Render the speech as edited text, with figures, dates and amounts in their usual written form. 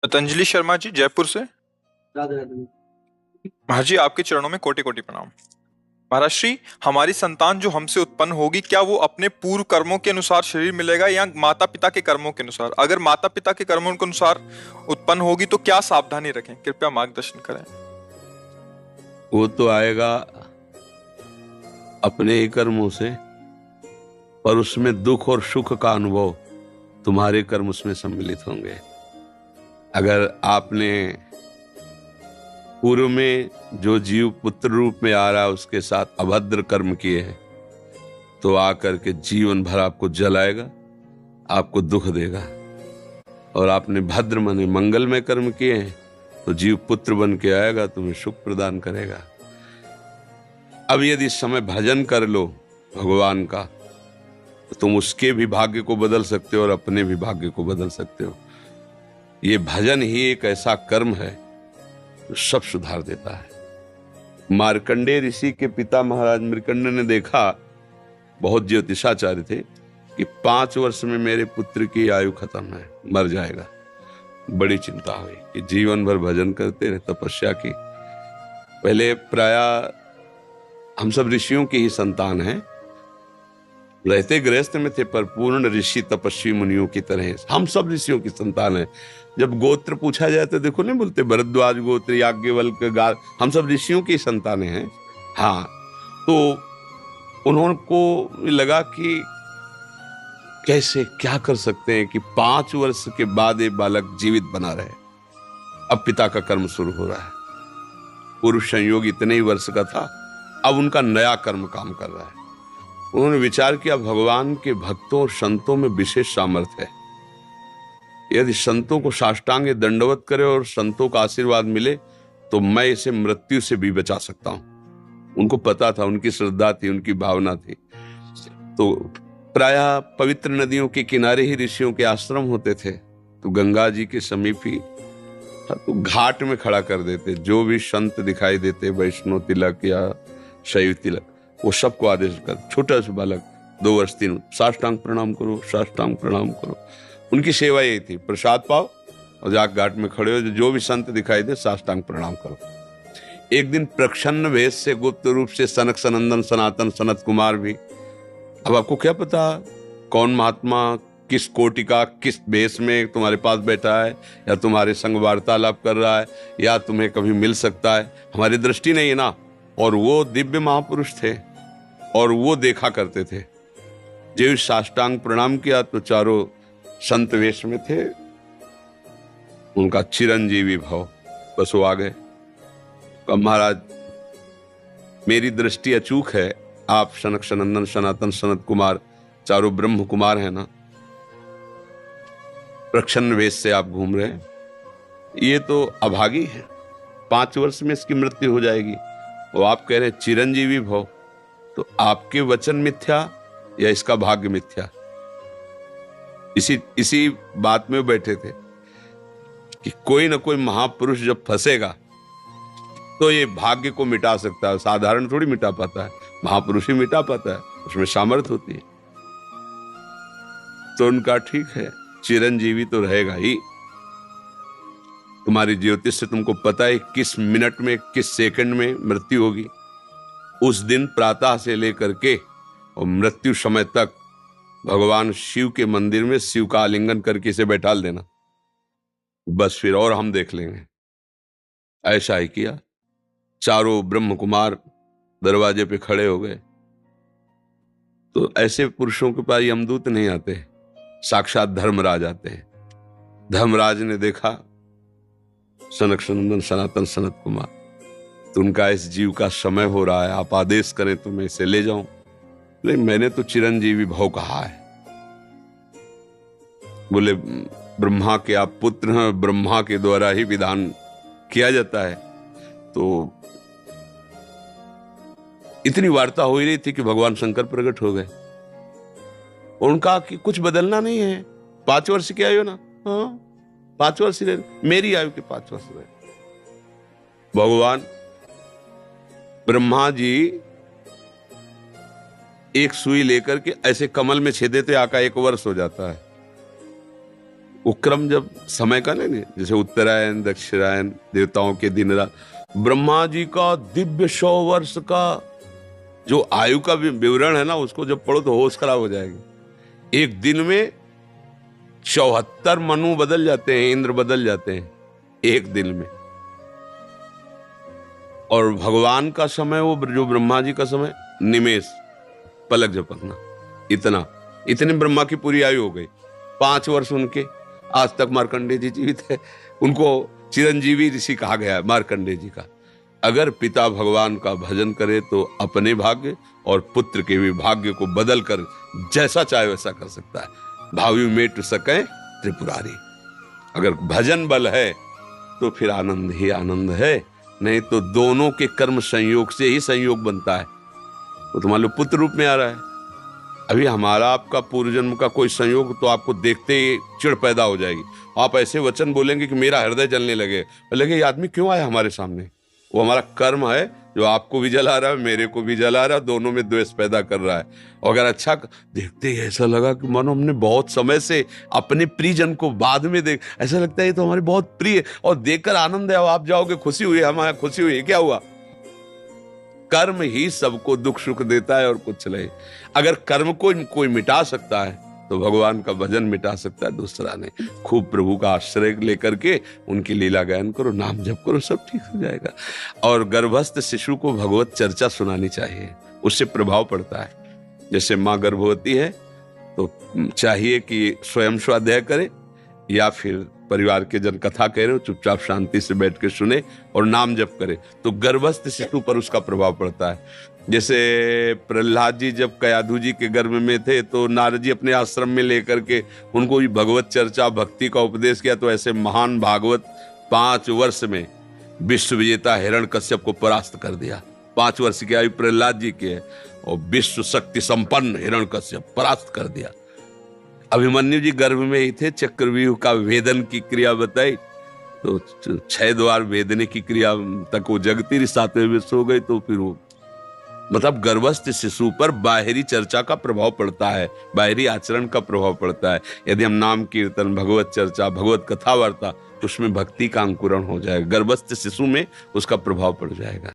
पतंजलि शर्मा जी, जयपुर से। राधे राधे। महाराज जी, आपके चरणों में कोटि कोटि प्रणाम। महाराज श्री, हमारी संतान जो हमसे उत्पन्न होगी, क्या वो अपने पूर्व कर्मों के अनुसार शरीर मिलेगा या माता पिता के कर्मों के अनुसार? अगर माता पिता के कर्मों के अनुसार उत्पन्न होगी तो क्या सावधानी रखें? कृपया मार्गदर्शन करें। वो तो आएगा अपने ही कर्मों से, पर उसमें दुख और सुख का अनुभव तुम्हारे कर्म उसमें सम्मिलित होंगे। अगर आपने पूर्व में जो जीव पुत्र रूप में आ रहा है उसके साथ अभद्र कर्म किए हैं तो आकर के जीवन भर आपको जलाएगा, आपको दुख देगा। और आपने भद्र माने मंगलमय कर्म किए हैं तो जीव पुत्र बन के आएगा, तुम्हें सुख प्रदान करेगा। अब यदि समय भजन कर लो भगवान का तो तुम उसके भी भाग्य को बदल सकते हो और अपने भी भाग्य को बदल सकते हो। ये भजन ही एक ऐसा कर्म है जो सब सुधार देता है। मार्कंडेय ऋषि के पिता महाराज मृकंड ने देखा, बहुत ज्योतिषाचार्य थे, कि 5 वर्ष में मेरे पुत्र की आयु खत्म है, मर जाएगा। बड़ी चिंता हुई कि जीवन भर भजन करते रहे, तपस्या की। पहले प्राय हम सब ऋषियों की ही संतान हैं, रहते गृहस्थ में थे पर पूर्ण ऋषि तपस्वी मुनियों की तरह हम सब ऋषियों की संतान हैं। जब गोत्र पूछा जाए तो देखो नहीं बोलते भरद्वाज गोत्र, याज्ञवल्क्य, गार, हम सब ऋषियों की संतानें हैं। हाँ, तो उनको लगा कि कैसे क्या कर सकते हैं कि 5 वर्ष के बाद ये बालक जीवित बना रहे। अब पिता का कर्म शुरू हो रहा है। पूर्व संयोग इतने ही वर्ष का था, अब उनका नया कर्म काम कर रहा है। उन्होंने विचार किया, भगवान के भक्तों और संतों में विशेष सामर्थ्य है। यदि संतों को साष्टांग दंडवत करे और संतों का आशीर्वाद मिले तो मैं इसे मृत्यु से भी बचा सकता हूं। उनको पता था, उनकी श्रद्धा थी, उनकी भावना थी। तो प्रायः पवित्र नदियों के किनारे ही ऋषियों के आश्रम होते थे, तो गंगा जी के समीप ही तो घाट में खड़ा कर देते। जो भी संत दिखाई देते, वैष्णव तिलक या शैव तिलक, वो सबको आदेश कर, छोटा सा बालक 2 वर्ष 3, साष्टांग प्रणाम करो, साष्टांग प्रणाम करो। उनकी सेवा यही थी, प्रसाद पाओ और जाकर घाट में खड़े हो, जो भी संत दिखाई दे साष्टांग प्रणाम करो। एक दिन प्रच्छन्न वेश से गुप्त रूप से सनक सनंदन सनातन सनत कुमार भी, अब आपको क्या पता कौन महात्मा किस कोटि का किस वेश में तुम्हारे पास बैठा है, या तुम्हारे संग वार्तालाप कर रहा है, या तुम्हें कभी मिल सकता है, हमारी दृष्टि नहीं है ना। और वो दिव्य महापुरुष थे और वो देखा करते थे। जब साष्टांग प्रणाम किया तो चारों संत वेश में थे, उनका चिरंजीवी भाव, बस वो आ गए। कहा, महाराज मेरी दृष्टि अचूक है, आप सनक सनंदन सनातन सनत कुमार, चारों ब्रह्म कुमार हैं ना, प्रच्छन्न वेश से आप घूम रहे हैं, ये तो अभागी है, 5 वर्ष में इसकी मृत्यु हो जाएगी। वो आप कह रहे हैं चिरंजीवी भव, तो आपके वचन मिथ्या या इसका भाग्य मिथ्या? इसी बात में बैठे थे कि कोई ना कोई महापुरुष जब फंसेगा तो ये भाग्य को मिटा सकता है, साधारण थोड़ी मिटा पाता है, महापुरुष ही मिटा पाता है, उसमें सामर्थ्य होती है। तो उनका ठीक है, चिरंजीवी तो रहेगा ही। तुम्हारी ज्योतिष से तुमको पता है किस मिनट में किस सेकंड में मृत्यु होगी। उस दिन प्रातः से लेकर के और मृत्यु समय तक भगवान शिव के मंदिर में शिव का आलिंगन करके इसे बैठा देना, बस फिर और हम देख लेंगे। ऐसा ही किया। चारों ब्रह्म कुमार दरवाजे पे खड़े हो गए। तो ऐसे पुरुषों के पास यमदूत नहीं आते, साक्षात धर्मराज आते हैं। धर्मराज ने देखा सनक सनंदन सनातन सनत कुमार, तो उनका इस जीव का समय हो रहा है, आप आदेश करें तो मैं इसे ले जाऊं। नहीं, मैंने तो चिरंजीवी भव कहा है। बोले ब्रह्मा के आप पुत्र हैं, ब्रह्मा के द्वारा ही विधान किया जाता है। तो इतनी वार्ता हो ही रही थी कि भगवान शंकर प्रकट हो गए। उनका कि कुछ बदलना नहीं है, 5 वर्ष की आयु ना, हाँ 5 वर्ष रहे, मेरी आयु के 5 वर्ष रहे। भगवान ब्रह्मा जी एक सुई लेकर के ऐसे कमल में छेदे थे, आका 1 वर्ष हो जाता है। वो क्रम जब समय का नहीं, जैसे उत्तरायण दक्षिणायन देवताओं के दिन रात, ब्रह्मा जी का दिव्य 100 वर्ष का जो आयु का विवरण है ना, उसको जब पढ़ो तो होश खराब हो जाएगी। एक दिन में 74 मनु बदल जाते हैं, इंद्र बदल जाते हैं एक दिन में। और भगवान का समय, वो जो ब्रह्मा जी का समय, निमेष, पलक झपकना, इतने ब्रह्मा की पूरी आयु हो गई। 5 वर्ष उनके, आज तक मार्कंडेय जी जीवित है, उनको चिरंजीवी ऋषि कहा गया है मार्कंडेय जी का। अगर पिता भगवान का भजन करे तो अपने भाग्य और पुत्र के भी भाग्य को बदल कर जैसा चाहे वैसा कर सकता है। भावी मेट सके त्रिपुरारी। अगर भजन बल है तो फिर आनंद ही आनंद है, नहीं तो दोनों के कर्म संयोग से ही संयोग बनता है। वो तो मान लो पुत्र रूप में आ रहा है, अभी हमारा आपका पूर्व जन्म का कोई संयोग तो आपको देखते ही चिढ़ पैदा हो जाएगी। आप ऐसे वचन बोलेंगे कि मेरा हृदय जलने लगे, ये आदमी क्यों आया हमारे सामने। वो हमारा कर्म है जो आपको भी जला रहा है, मेरे को भी जला रहा है, दोनों में द्वेष पैदा कर रहा है। और अगर अच्छा देखते ही ऐसा लगा कि मानो हमने बहुत समय से अपने प्रियजन को बाद में देख, ऐसा लगता है ये तो हमारे बहुत प्रिय, और देखकर आनंद है, आप जाओगे खुशी हुई, हमारे खुशी हुई, क्या हुआ। कर्म ही सबको दुख सुख देता है और कुछ नहीं। अगर कर्म को कोई मिटा सकता है तो भगवान का भजन मिटा सकता है दूसरा नहीं। खूब प्रभु का आश्रय लेकर के उनकी लीला गायन करो, नाम जप करो, सब ठीक हो जाएगा। और गर्भस्थ शिशु को भगवत चर्चा सुनानी चाहिए, उससे प्रभाव पड़ता है। जैसे माँ गर्भवती है तो चाहिए कि स्वयं स्वाध्याय करे, या फिर परिवार के जन कथा कह रहे हो चुपचाप शांति से बैठ के सुने और नाम जप करे, तो गर्भस्थ शिशु पर उसका प्रभाव पड़ता है। जैसे प्रहलाद जी जब कयाधु जी के गर्भ में थे तो नारद जी अपने आश्रम में लेकर के उनको भी भगवत चर्चा भक्ति का उपदेश किया, तो ऐसे महान भागवत 5 वर्ष में विश्व विजेता हिरण्यकश्यप को परास्त कर दिया। 5 वर्ष की आयु प्रहलाद जी की है और विश्व शक्ति संपन्न हिरण्यकश्यप परास्त कर दिया। अभिमन्यु जी गर्भ में ही थे, चक्रव्यूह का वेदन की क्रिया बताई तो 6 द्वार वेदने की क्रिया तक वो जगती रही, 7वें विश्व हो गई। तो फिर वो मतलब गर्भस्थ शिशु पर बाहरी चर्चा का प्रभाव पड़ता है, बाहरी आचरण का प्रभाव पड़ता है। यदि हम नाम कीर्तन, भगवत चर्चा, भगवत कथा वार्ता, तो उसमें भक्ति का अंकुरण हो जाएगा, गर्भस्थ शिशु में उसका प्रभाव पड़ जाएगा।